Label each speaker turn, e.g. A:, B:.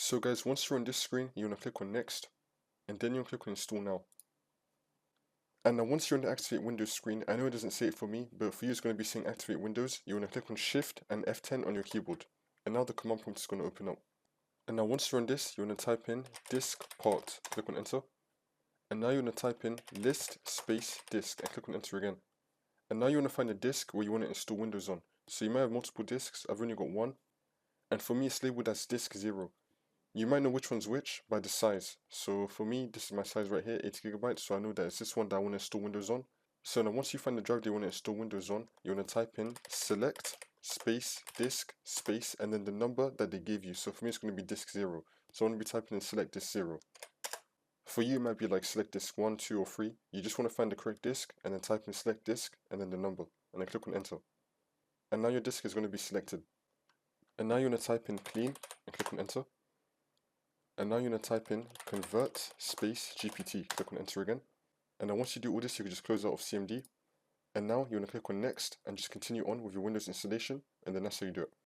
A: So guys, once you're on this screen, you want to click on next, and then you want to click on install now. And now once you're on the activate Windows screen, I know it doesn't say it for me, but for you it's going to be saying activate Windows. You want to click on Shift and F10 on your keyboard. And now the command prompt is going to open up. And now once you're on this, you want to type in disk part, click on enter. And now you want to type in list space disk and click on enter again. And now you want to find the disk where you want to install Windows on. So you might have multiple disks, I've only got one. And for me it's labeled as disk 0. You might know which one's which by the size. So for me, this is my size right here, 80 gigabytes. So I know that it's this one that I want to install Windows on. So now once you find the drive that you want to install Windows on, you want to type in select space disk space and then the number that they gave you. So for me it's going to be disk 0. So I'm going to be typing in select disk 0. For you it might be like select disk 1, 2 or 3. You just want to find the correct disk and then type in select disk and then the number and then click on enter. And now your disk is going to be selected. And now you want to type in clean and click on enter. And now you're going to type in convert space GPT, click on enter again. And then once you do all this, you can just close out of CMD. And now you want to click on next and just continue on with your Windows installation, and then that's how you do it.